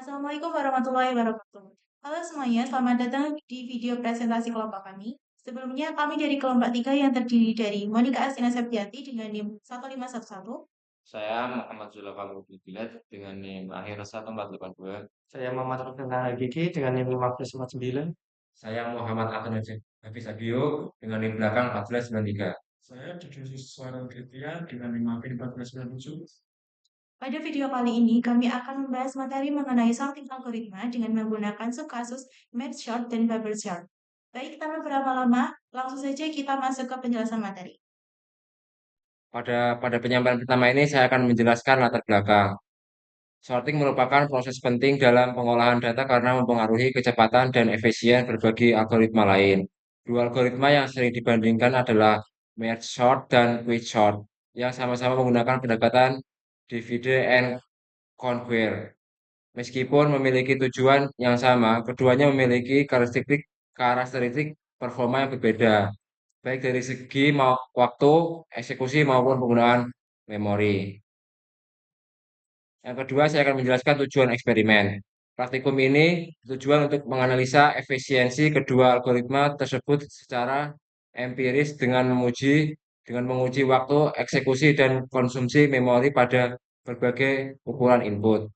Assalamualaikum warahmatullahi wabarakatuh. Halo semuanya, selamat datang di video presentasi kelompok kami. Sebelumnya, kami dari kelompok 3 yang terdiri dari Monika Astina Septiati dengan NIM 1511, Saya Muhammad Zulfa Mubilat dengan NIM akhir 1482. Saya Muhammad Rufin Gigi dengan NIM 1549. Saya Muhammad Akan Hafiz Abio dengan NIM belakang 1493. Saya Cucu Suara Kritia dengan 5P1497. pada video kali ini, kami akan membahas materi mengenai sorting algoritma dengan menggunakan subkasus merge sort dan bubble sort. Baik, tanpa berlama-lama, langsung saja kita masuk ke penjelasan materi. Pada penyampaian pertama ini saya akan menjelaskan latar belakang. Sorting merupakan proses penting dalam pengolahan data karena mempengaruhi kecepatan dan efisien berbagai algoritma lain. Dua algoritma yang sering dibandingkan adalah merge sort dan quick sort, yang sama-sama menggunakan pendekatan divide and conquer. Meskipun memiliki tujuan yang sama, keduanya memiliki karakteristik performa yang berbeda, baik dari segi waktu, eksekusi maupun penggunaan memori. Yang kedua, saya akan menjelaskan tujuan eksperimen. Praktikum ini tujuan untuk menganalisa efisiensi kedua algoritma tersebut secara empiris dengan menguji waktu, eksekusi, dan konsumsi memori pada berbagai ukuran input.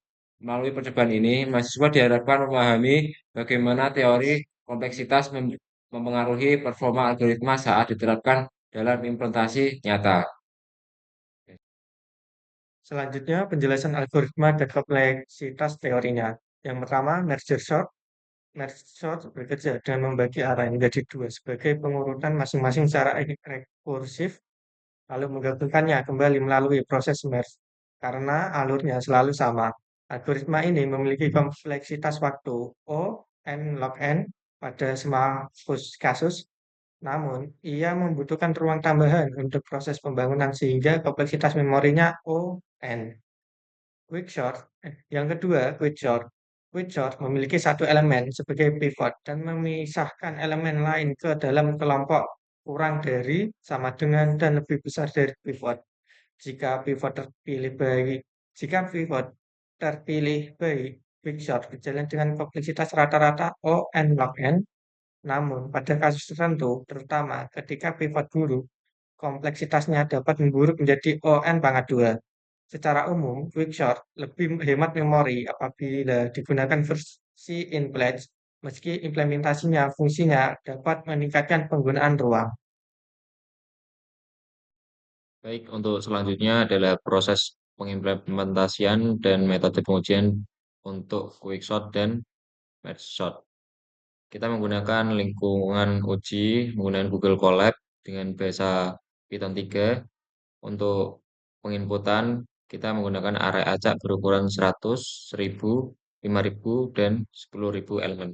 Melalui percobaan ini, mahasiswa diharapkan memahami bagaimana teori kompleksitas mempengaruhi performa algoritma saat diterapkan dalam implementasi nyata. Selanjutnya, penjelasan algoritma dan kompleksitas teorinya. Yang pertama, merge sort. Merge sort bekerja dengan membagi array menjadi dua sebagai pengurutan masing-masing secara rekursif, lalu menggabungkannya kembali melalui proses merge. Karena alurnya selalu sama, algoritma ini memiliki kompleksitas waktu O, n log n pada semua kasus. Namun, ia membutuhkan ruang tambahan untuk proses pembangunan sehingga kompleksitas memorinya O(n). Yang kedua, quicksort. Quicksort memiliki satu elemen sebagai pivot dan memisahkan elemen lain ke dalam kelompok kurang dari, sama dengan, dan lebih besar dari pivot. Jika pivot terpilih baik, quicksort berjalan dengan kompleksitas rata-rata O(n log n). Namun, pada kasus tertentu, terutama ketika pivot buruk, kompleksitasnya dapat memburuk menjadi ON pangkat 2. Secara umum, quicksort lebih hemat memori apabila digunakan versi in place, meski implementasinya fungsinya dapat meningkatkan penggunaan ruang. Baik, untuk selanjutnya adalah proses pengimplementasian dan metode pengujian untuk quicksort dan mergesort. Kita menggunakan lingkungan uji menggunakan Google Colab dengan bahasa Python 3. Untuk penginputan, kita menggunakan array acak berukuran 100, 1000, 5000, dan 10.000 elemen.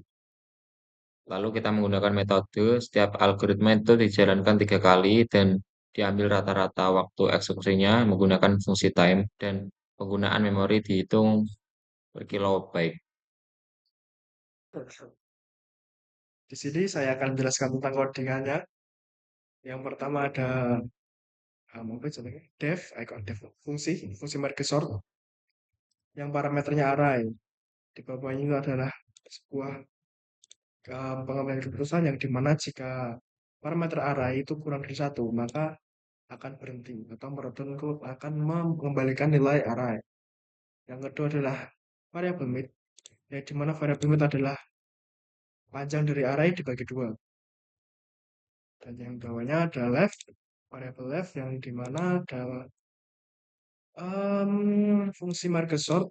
Lalu kita menggunakan metode setiap algoritma itu dijalankan 3 kali dan diambil rata-rata waktu eksekusinya menggunakan fungsi time dan penggunaan memori dihitung per kilobyte. Di sini saya akan menjelaskan tentang codingannya. Yang pertama ada apa namanya? Fungsi merge sort yang parameternya array. Di bawahnya itu adalah sebuah pengambilan keputusan yang dimana jika parameter array itu kurang dari satu, maka akan berhenti atau akan mengembalikan nilai array. Yang kedua adalah variable mid, yang dimana variable mid adalah panjang dari array dibagi dua. Dan yang bawahnya ada left, variable left yang dimana ada fungsi merge sort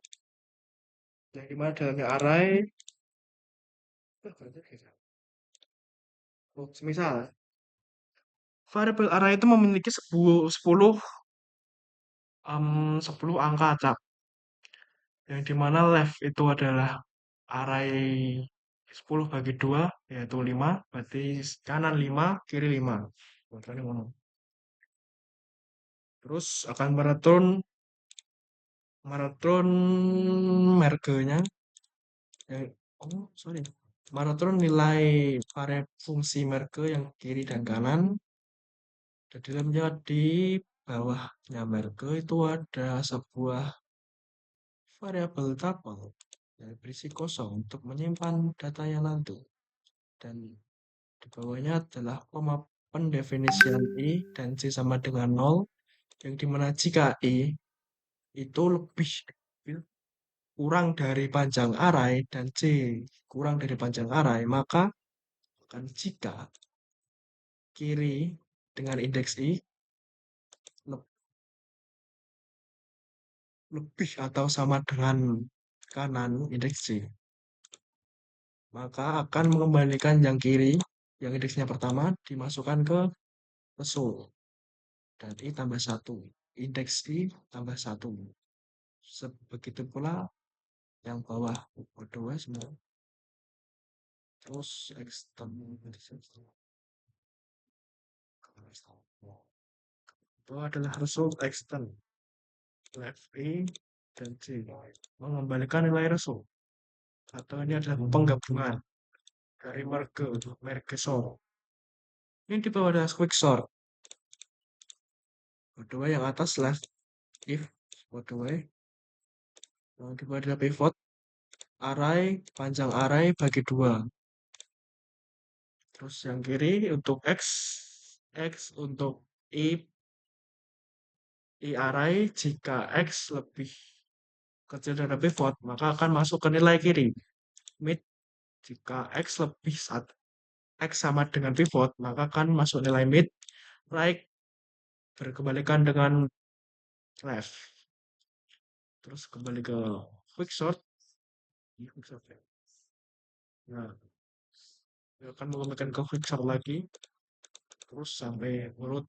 yang dimana dalamnya array. Semisal variabel array itu memiliki 10 angka acak, yang dimana left itu adalah array 10 bagi 2 yaitu 5, berarti kanan 5, kiri 5. Terus akan mereturn mergenya. Mereturn nilai fungsi merge yang kiri dan kanan. Dan di bawahnya merge itu ada sebuah variabel tuple berisi kosong untuk menyimpan datanya nanti. Dan di bawahnya adalah pendefinisian I dan C sama dengan 0, yang dimana jika I itu lebih kurang dari panjang arai dan C kurang dari panjang arai, maka akan jika kiri dengan indeks I lebih atau sama dengan kanan indeks C, maka akan mengembalikan yang kiri yang indeksnya pertama dimasukkan ke result dan I tambah 1, indeks I tambah 1. Begitu pula yang bawah kedua semua. Terus extend itu adalah result extend left I dan C mengembalikan nilai result, atau ini adalah penggabungan dari merge sort. Ini di bawah ada quicksort. Kedua yang atas left if, kedua yang di bawah ada pivot array, panjang array bagi 2. Terus yang kiri untuk X untuk I array, jika X lebih kecil dari pivot, maka akan masuk ke nilai kiri. Mid, jika X sama dengan pivot, maka akan masuk nilai mid. Right, berkebalikan dengan left. Terus kembali ke quicksort. Nah, akan mengembalikan ke quicksort lagi. Terus sampai urut.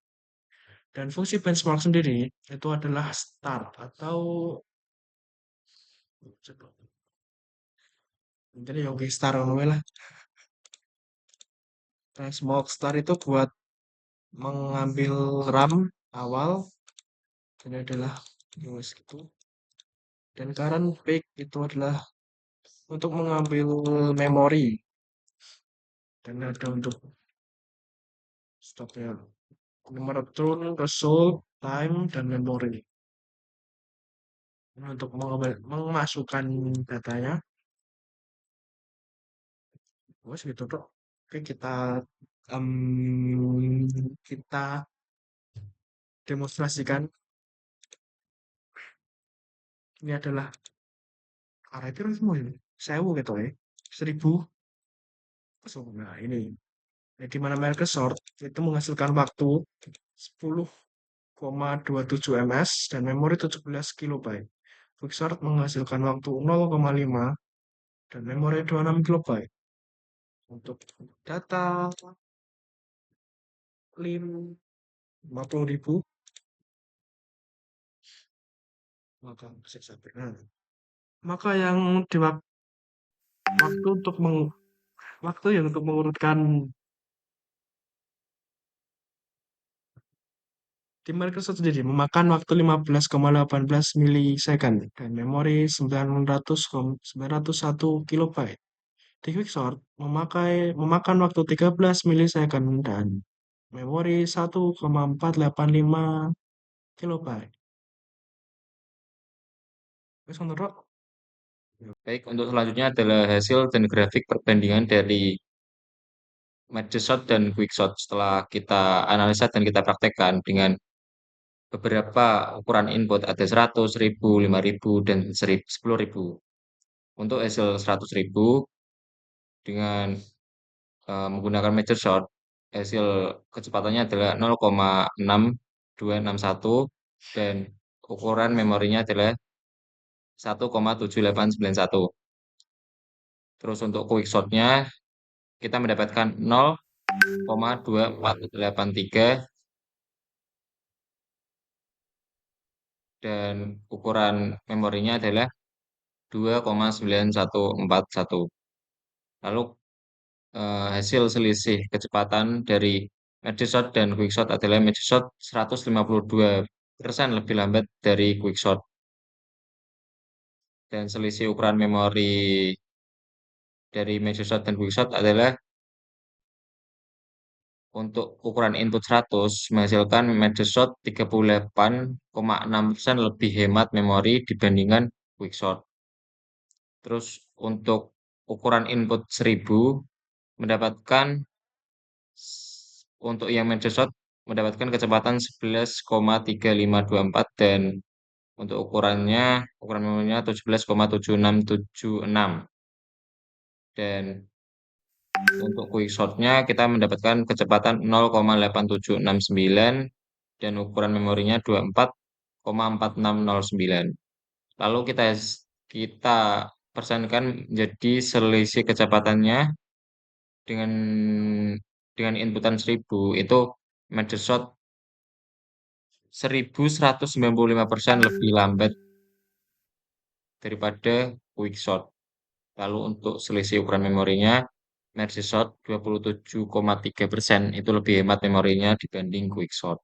Dan fungsi benchmark sendiri itu adalah start atau ini yang start lah. Benchmark start itu buat mengambil RAM awal, ini adalah US gitu. Dan current peak itu adalah untuk mengambil memori. Dan ada untuk stopnya nomor turun, result, time, dan memori. Nah, untuk memasukkan datanya. Gitu dok. Oke, kita demonstrasikan. Ini adalah array itu semua ini 1000 gitu ya, 1000. Nah ini di mana merge sort itu menghasilkan waktu 10,27 ms dan memori 17 kilobyte. Quicksort menghasilkan waktu 0,5 dan memori 26 kilobyte. Untuk data 50.000 maka yang di waktu yang untuk mengurutkan di Microsoft sendiri memakan waktu 15,18 milisecond dan memori 901 kilobyte. Di Quicksort memakan waktu 13 milisecond dan memori 1,485 kilobyte. Baik, untuk selanjutnya adalah hasil dan grafik perbandingan dari merge sort dan quicksort setelah kita analisa dan kita praktekkan dengan beberapa ukuran input, ada 100, 1000, 5000, dan 10.000. Untuk hasil 100.000 dengan menggunakan measure short, hasil kecepatannya adalah 0,6261 dan ukuran memorinya adalah 1,7891. Terus untuk quicksortnya kita mendapatkan 0,2483 dan ukuran memorinya adalah 2,9141. Lalu hasil selisih kecepatan dari merge sort dan quicksort adalah merge sort 152% lebih lambat dari quicksort. Dan selisih ukuran memori dari merge sort dan quicksort adalah untuk ukuran input 100 menghasilkan merge sort 38,6% lebih hemat memori dibandingkan quicksort. Terus untuk ukuran input 1000 mendapatkan untuk yang merge shot mendapatkan kecepatan 11,3524 dan untuk ukuran memorinya 17,7676 dan untuk quick shot-nya kita mendapatkan kecepatan 0,8769 dan ukuran memorinya 24,4609. Lalu kita persenkan menjadi selisih kecepatannya dengan inputan 1000 itu merge shot 1195% lebih lambat daripada quick shot. Lalu untuk selisih ukuran memorinya, merge shot 27,3% itu lebih hemat memorinya dibanding quick shot.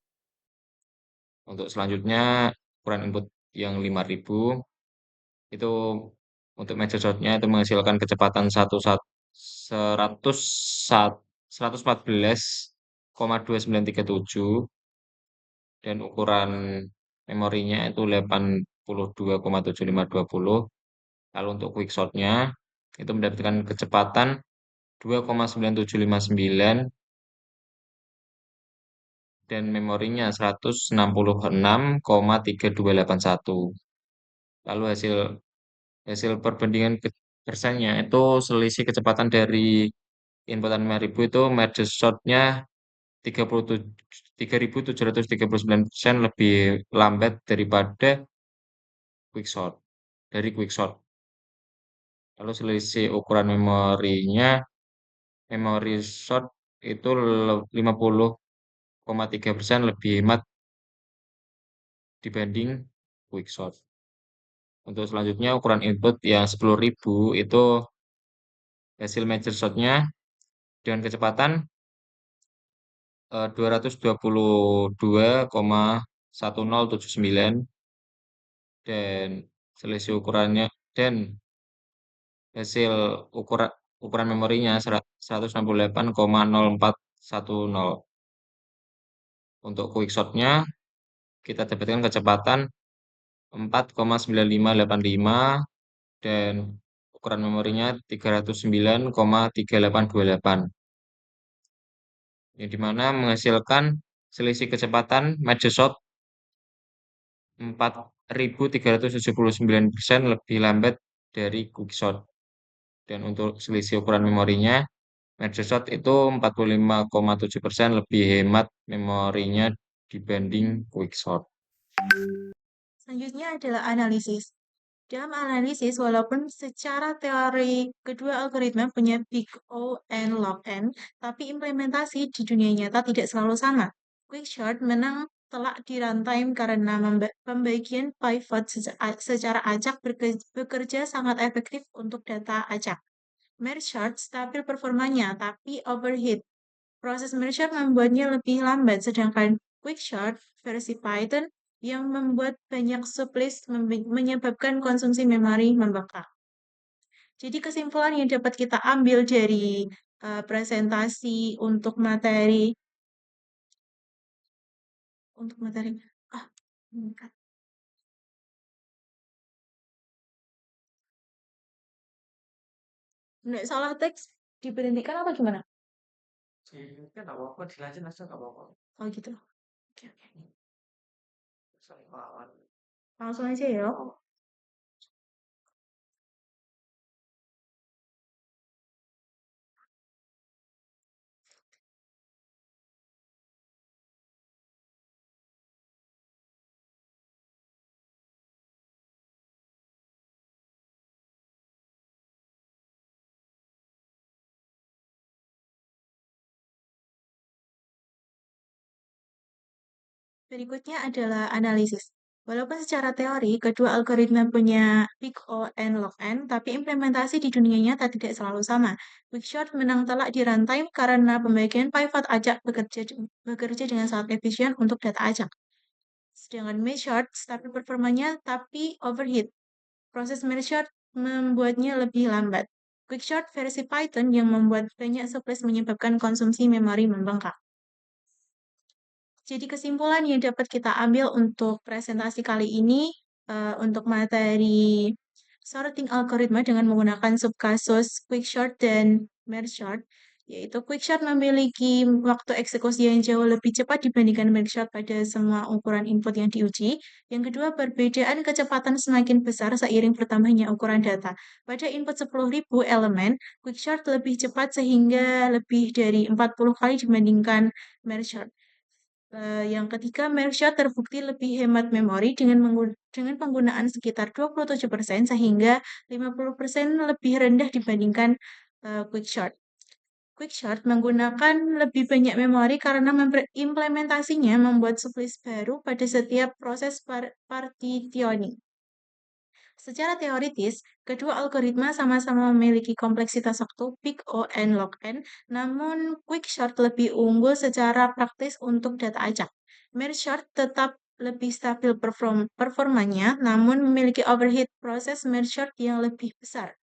Untuk selanjutnya, ukuran input yang 5000 itu untuk merge shot-nya itu menghasilkan kecepatan 114,2937 dan ukuran memorinya itu 82,7520. Lalu untuk quick shot-nya itu mendapatkan kecepatan 2,9759 dan memorinya 166,3281. Lalu hasil perbandingan persennya itu selisih kecepatan dari inputan 5000 itu merge shot-nya 3739% lebih lambat daripada quick shot. Lalu selisih ukuran memorinya, memory shot itu 50,3% lebih hemat dibanding quick shot. Untuk selanjutnya ukuran input yang 10.000 itu hasil major shot-nya dengan kecepatan 222,1079 dan selisih ukurannya dan hasil ukuran memorinya 168,0410. Untuk quick shot-nya kita dapatkan kecepatan 4,9585 dan ukuran memorinya 309,3828. Yang dimana menghasilkan selisih kecepatan merge shot 4.379% lebih lambat dari quick shot. Dan untuk selisih ukuran memorinya, merge shot itu 45,7% lebih hemat memorinya dibanding quick shot. Selanjutnya adalah analisis. Dalam analisis, walaupun secara teori kedua algoritma punya big O and log n, tapi implementasi di dunia nyata tidak selalu sama. Quickshot menang telak di runtime karena pembagian pivot secara acak bekerja sangat efektif untuk data acak. Merge short stabil performanya, tapi overheat. Proses merge short membuatnya lebih lambat, sedangkan quickshot versi Python yang membuat banyak sublist menyebabkan konsumsi memori membengkak. Jadi kesimpulan yang dapat kita ambil dari presentasi untuk materi ah meningkat. Nggak salah teks diberhentikan apa gimana? Kan nggak apa-apa, dilanjut aja nggak apa-apa. Oh gitu. Oke, oke. Soal Langsung aja ya. Berikutnya adalah analisis. Walaupun secara teori kedua algoritma punya big O and log n, tapi implementasi di dunia nyata tidak selalu sama. Quickshot menang telak di runtime karena pembagian pivot acak bekerja dengan sangat efisien untuk data acak. Sedangkan merge short stabil performanya tapi overheat. Proses merge short membuatnya lebih lambat. Quickshot versi Python yang membuat banyak surprise menyebabkan konsumsi memori membengkak. Jadi kesimpulan yang dapat kita ambil untuk presentasi kali ini untuk materi sorting algoritma dengan menggunakan subkasus quickshort dan merge short, yaitu quickshort memiliki waktu eksekusi yang jauh lebih cepat dibandingkan merge short pada semua ukuran input yang diuji. Yang kedua, perbedaan kecepatan semakin besar seiring bertambahnya ukuran data. Pada input 10.000 elemen, quickshort lebih cepat sehingga lebih dari 40 kali dibandingkan merge short. Yang ketiga, Mershot terbukti lebih hemat memori dengan penggunaan sekitar 27% sehingga 50% lebih rendah dibandingkan Quickshot. Quickshot menggunakan lebih banyak memori karena implementasinya membuat sublist baru pada setiap proses partitioning. Secara teoritis, kedua algoritma sama-sama memiliki kompleksitas waktu peak O and log n, namun quickshort lebih unggul secara praktis untuk data acak. Merge-short tetap lebih stabil performanya, namun memiliki overhead proses merge-short yang lebih besar.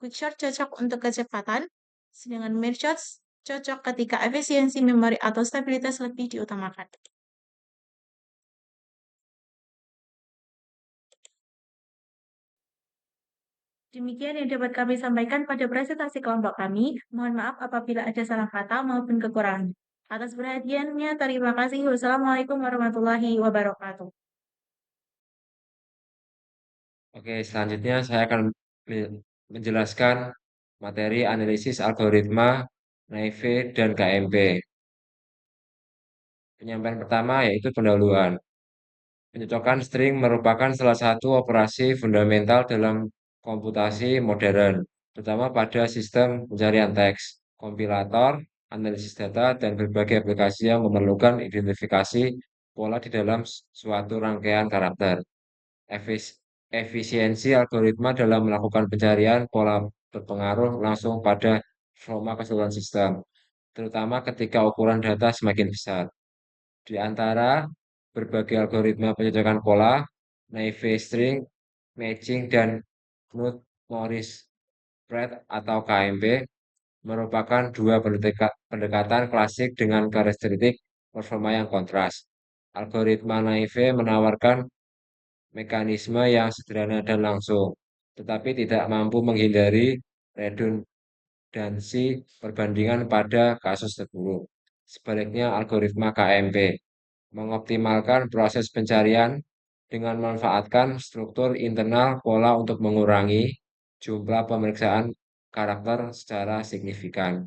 Quickshort cocok untuk kecepatan, sedangkan merge-short cocok ketika efisiensi memori atau stabilitas lebih diutamakan. Demikian yang dapat kami sampaikan pada presentasi kelompok kami. Mohon maaf apabila ada salah kata maupun kekurangan. Atas perhatiannya, terima kasih. Wassalamualaikum warahmatullahi wabarakatuh. Oke, selanjutnya saya akan menjelaskan materi analisis algoritma Naive dan KMP. Penyampaian pertama yaitu pendahuluan. Pencocokan string merupakan salah satu operasi fundamental dalam komputasi modern, terutama pada sistem pencarian teks, kompilator, analisis data, dan berbagai aplikasi yang memerlukan identifikasi pola di dalam suatu rangkaian karakter. Efisiensi algoritma dalam melakukan pencarian pola berpengaruh langsung pada performa keseluruhan sistem, terutama ketika ukuran data semakin besar. Di antara berbagai algoritma pencocokan pola, naive string, matching, dan Knut-Morris-Pratt atau KMP merupakan dua pendekatan klasik dengan karakteristik performa yang kontras. Algoritma naive menawarkan mekanisme yang sederhana dan langsung, tetapi tidak mampu menghindari redundansi perbandingan pada kasus terburuk. Sebaliknya, algoritma KMP mengoptimalkan proses pencarian dengan memanfaatkan struktur internal pola untuk mengurangi jumlah pemeriksaan karakter secara signifikan.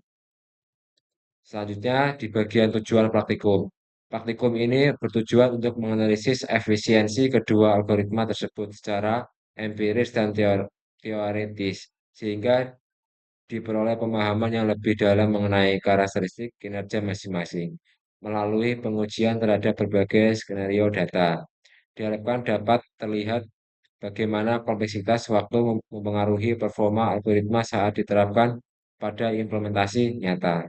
Selanjutnya, di bagian tujuan praktikum. Praktikum ini bertujuan untuk menganalisis efisiensi kedua algoritma tersebut secara empiris dan teoritis, sehingga diperoleh pemahaman yang lebih dalam mengenai karakteristik kinerja masing-masing melalui pengujian terhadap berbagai skenario data. Diharapkan dapat terlihat bagaimana kompleksitas waktu mempengaruhi performa algoritma saat diterapkan pada implementasi nyata.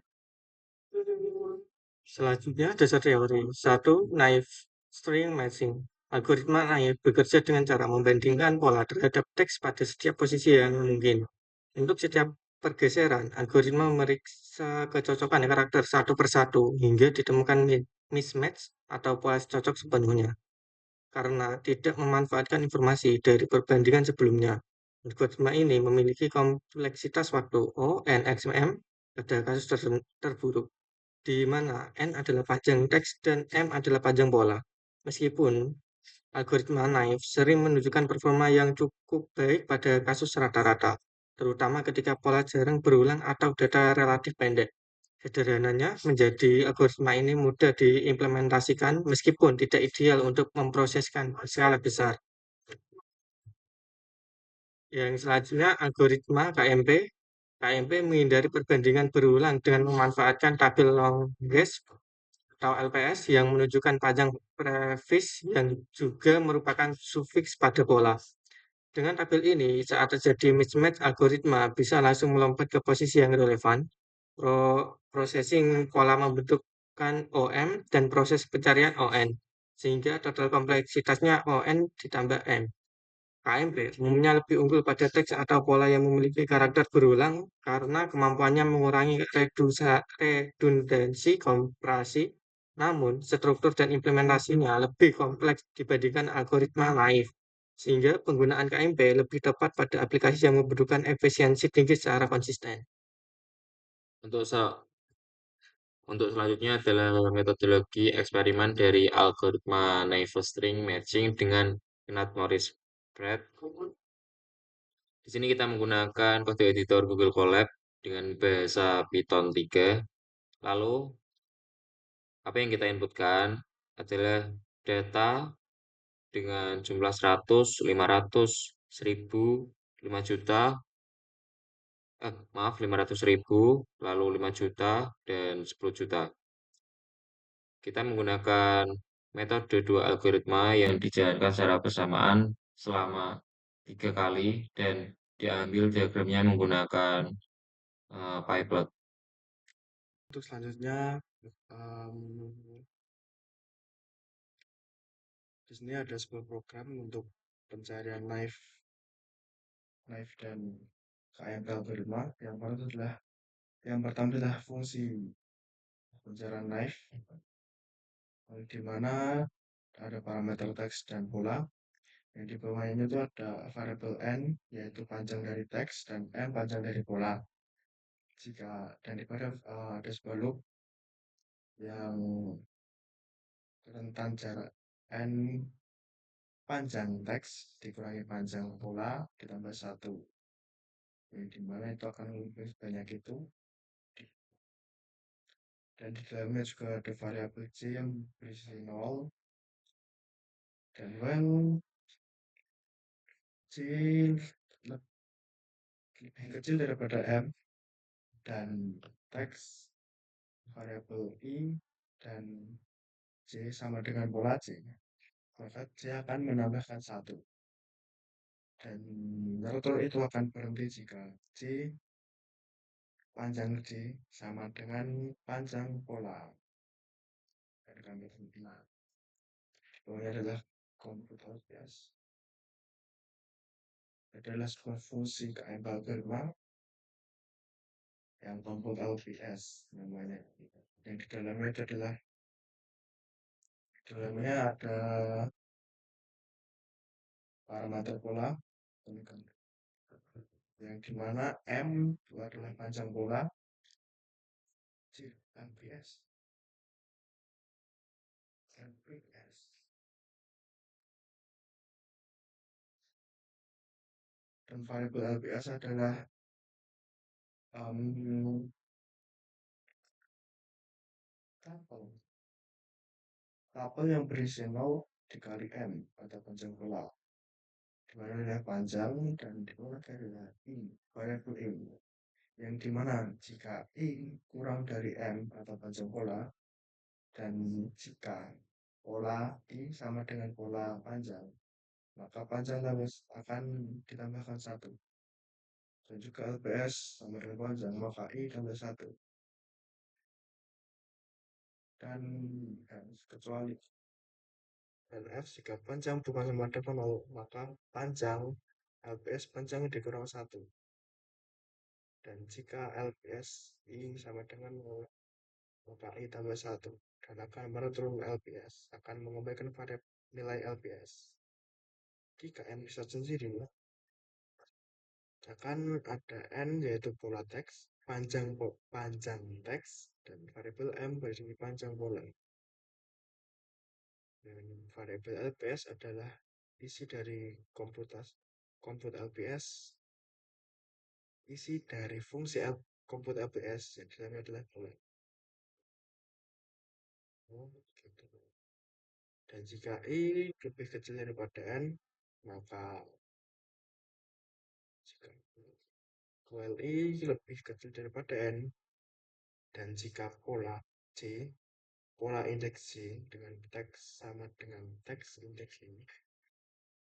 Selanjutnya, dasar teori. 1. Naive string matching. Algoritma naive bekerja dengan cara membandingkan pola terhadap teks pada setiap posisi yang mungkin. Untuk setiap pergeseran, algoritma memeriksa kecocokan karakter satu persatu hingga ditemukan mismatch atau pola cocok sepenuhnya. Karena tidak memanfaatkan informasi dari perbandingan sebelumnya, algoritma ini memiliki kompleksitas waktu O n x m pada kasus terburuk, di mana N adalah panjang teks dan M adalah panjang pola. Meskipun algoritma naive sering menunjukkan performa yang cukup baik pada kasus rata-rata, terutama ketika pola jarang berulang atau data relatif pendek. Sederhananya, menjadi algoritma ini mudah diimplementasikan meskipun tidak ideal untuk memproseskan skala besar. Yang selanjutnya, algoritma KMP. KMP menghindari perbandingan berulang dengan memanfaatkan tabel longest atau LPS yang menunjukkan panjang prefix yang juga merupakan sufiks pada pola. Dengan tabel ini, saat terjadi mismatch, algoritma bisa langsung melompat ke posisi yang relevan. Processing pola membentukkan OM dan proses pencarian ON, sehingga total kompleksitasnya ON ditambah M. KMP umumnya lebih unggul pada teks atau pola yang memiliki karakter berulang karena kemampuannya mengurangi redundansi kompresi, namun struktur dan implementasinya lebih kompleks dibandingkan algoritma naive. sehingga penggunaan KMP lebih tepat pada aplikasi yang membutuhkan efisiensi tinggi secara konsisten. Untuk selanjutnya adalah metodologi eksperimen dari algoritma naive string matching dengan Knapp-Morris-Pratt. Di sini kita menggunakan kode editor Google Colab dengan bahasa Python 3. Lalu, apa yang kita inputkan adalah data dengan jumlah 100, 500, 1000, 5 juta, 500.000, lalu 5 juta, dan 10 juta. Kita menggunakan metode dua algoritma yang dijalankan secara bersamaan selama 3 kali dan diambil diagramnya menggunakan pie-plot. Untuk selanjutnya, di sini ada sebuah program untuk pencarian knife dan KMP algoritma. Yang pertama adalah fungsi pencarian knife, di mana ada parameter teks dan pola. Yang di bawahnya itu ada variable n, yaitu panjang dari teks, dan m panjang dari pola. Dan di pada ada sebuah loop yang rentan jarak n panjang teks dikurangi panjang pola ditambah 1. Yang dimana itu akan lebih banyak itu. Dan di dalamnya juga ada variabel c yang berisi 0. Dan when c lebih kecil daripada m dan teks variabel i dan c sama dengan pola c, maka c akan menambahkan 1. Dan rotor itu akan berhenti jika panjang c sama dengan panjang pola. Dan kami berhenti. Bawahnya adalah komputer bias. Adalah sebuah fungsi KMP algoritma yang compute LPS namanya. Yang di dalamnya itu adalah ada parameter pola yang dimana M itu adalah panjang pola, LPS. Dan variabel LPS adalah tabel yang berisi 0 dikali M pada panjang pola. Dimana adalah panjang dan dimana adalah I, variabel I. Yang dimana jika I kurang dari M atau panjang pola, dan jika pola I sama dengan pola panjang, maka panjang akan ditambahkan 1. Dan juga LPS sama dengan panjang, maka I tambah 1. Dan kecuali LF jika panjang bukan sama dengan 0, maka panjang LPS panjang dikurang 1. Dan jika LPS I sama dengan 0, maka I tambah 1. Dan akan menurun LPS, akan mengembalikan pada nilai LPS. Jika N bisa sendiri, akan ada N yaitu pola teks, panjang teks, dan variabel M berisi panjang pola. Dan variabel LPS adalah isi dari compute LPS, isi dari fungsi compute LPS yang di dalamnya adalah pola. Gitu. Dan jika I lebih kecil daripada N, maka jika QLI lebih kecil daripada N, dan jika pola indeks C dengan teks sama dengan teks indeks ini,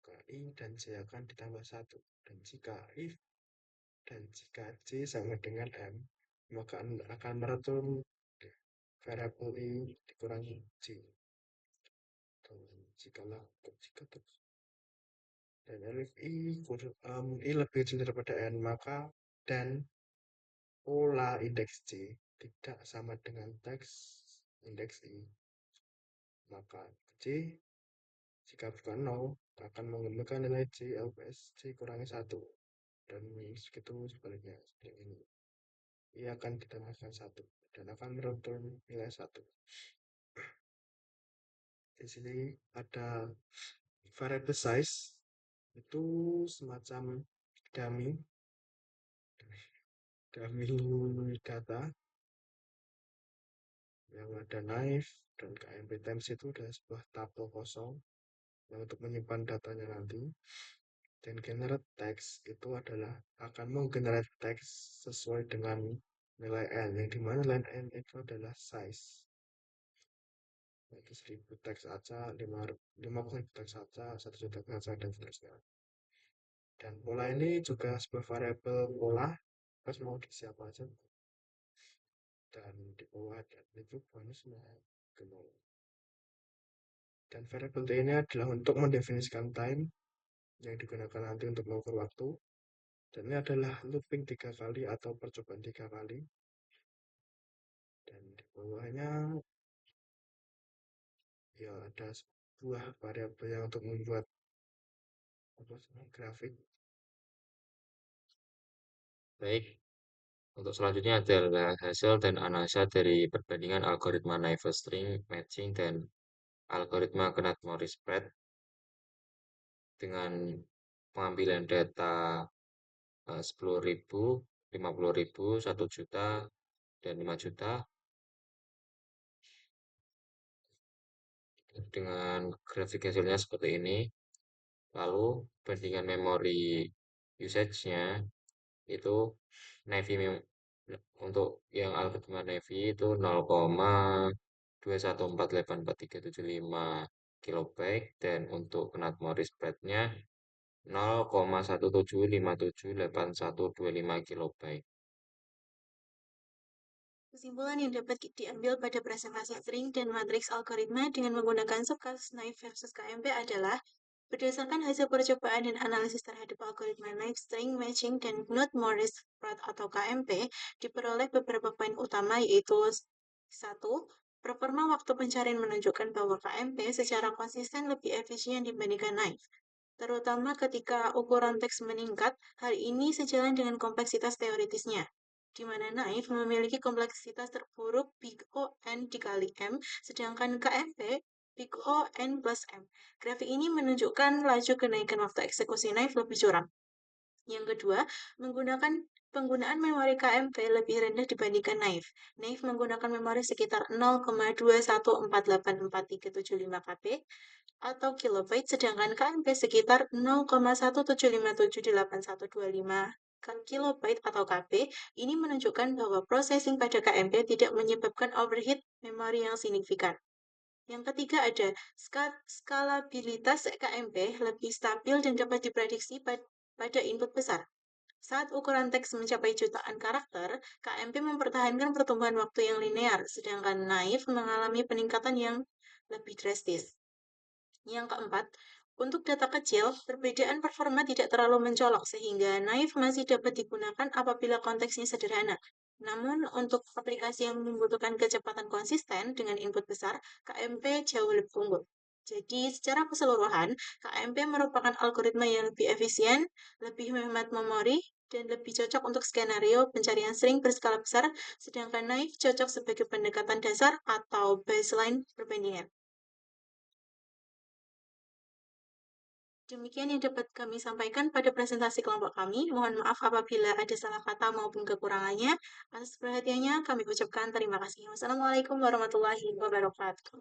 maka I dan C akan ditambah 1. Dan jika C sama dengan M, maka akan mereturn variabel I dikurangi C. Dan jika terus dan I lebih kecil daripada N, maka dan pola indeks C tidak sama dengan teks indeks I, maka C Jika bukan 0, akan mengembalikan nilai J LPS J kurangi 1. Dan segitu sebaliknya, seperti ini. Ia akan ditambahkan 1 dan akan mereturn nilai 1. Di sini ada variable size, itu semacam dummy data yang ada knife dan KMP times itu adalah sebuah tabel kosong yang untuk menyimpan datanya nanti. Dan generate text itu adalah akan menggenerate text sesuai dengan nilai n, yang dimana nilai n itu adalah size. Yaitu 1000 teks saja, 50.000 teks saja, 1 juta teks saja, dan seterusnya. Dan pola ini juga sebuah variabel pola, terus mau di siapa aja. Dan di bawah dan itu bonusnya ke 0. Dan variabel t ini adalah untuk mendefinisikan time yang digunakan nanti untuk mengukur waktu. Dan ini adalah looping 3 kali atau percobaan 3 kali. Dan di bawahnya ya ada sebuah variabel yang untuk membuat grafik. Baik, untuk selanjutnya adalah hasil dan analisa dari perbandingan algoritma naive string matching dan algoritma Knapp-Morris spread dengan pengambilan data 10.000, 50.000, 1 juta, dan 5 juta dengan grafik hasilnya seperti ini. Lalu bandingan memori usage-nya itu Navy untuk yang algoritma Navy itu 0,214847375 kilobyte dan untuk Knapp-Morris spread-nya 0,17578125 kilobyte. Kesimpulan yang dapat diambil pada presentasi string dan matriks algoritma dengan menggunakan subkasus naive versus KMP adalah berdasarkan hasil percobaan dan analisis terhadap algoritma naive string matching dan Knapp-Morris spread atau KMP diperoleh beberapa poin utama, yaitu 1. Performa waktu pencarian menunjukkan bahwa KMP secara konsisten lebih efisien dibandingkan naive, terutama ketika ukuran teks meningkat. Hal ini sejalan dengan kompleksitas teoritisnya, di mana naive memiliki kompleksitas terburuk big O n dikali M, sedangkan KMP big O n plus M. Grafik ini menunjukkan laju kenaikan waktu eksekusi naive lebih curam. Yang kedua, penggunaan memori KMP lebih rendah dibandingkan naive. Naive menggunakan memori sekitar 0,2148475 KB atau kilobyte, sedangkan KMP sekitar 0,1757825 kilobyte atau KB. Ini menunjukkan bahwa processing pada KMP tidak menyebabkan overheat memori yang signifikan. Yang ketiga ada skalabilitas KMP lebih stabil dan dapat diprediksi pada input besar. Saat ukuran teks mencapai jutaan karakter, KMP mempertahankan pertumbuhan waktu yang linear, sedangkan naive mengalami peningkatan yang lebih drastis. Yang keempat, untuk data kecil, perbedaan performa tidak terlalu mencolok sehingga naive masih dapat digunakan apabila konteksnya sederhana. Namun, untuk aplikasi yang membutuhkan kecepatan konsisten dengan input besar, KMP jauh lebih unggul. Jadi, secara keseluruhan, KMP merupakan algoritma yang lebih efisien, lebih menghemat memori, dan lebih cocok untuk skenario pencarian string berskala besar, sedangkan naive cocok sebagai pendekatan dasar atau baseline perbandingan. Demikian yang dapat kami sampaikan pada presentasi kelompok kami. Mohon maaf apabila ada salah kata maupun kekurangannya. Atas perhatiannya kami ucapkan terima kasih. Wassalamualaikum warahmatullahi wabarakatuh.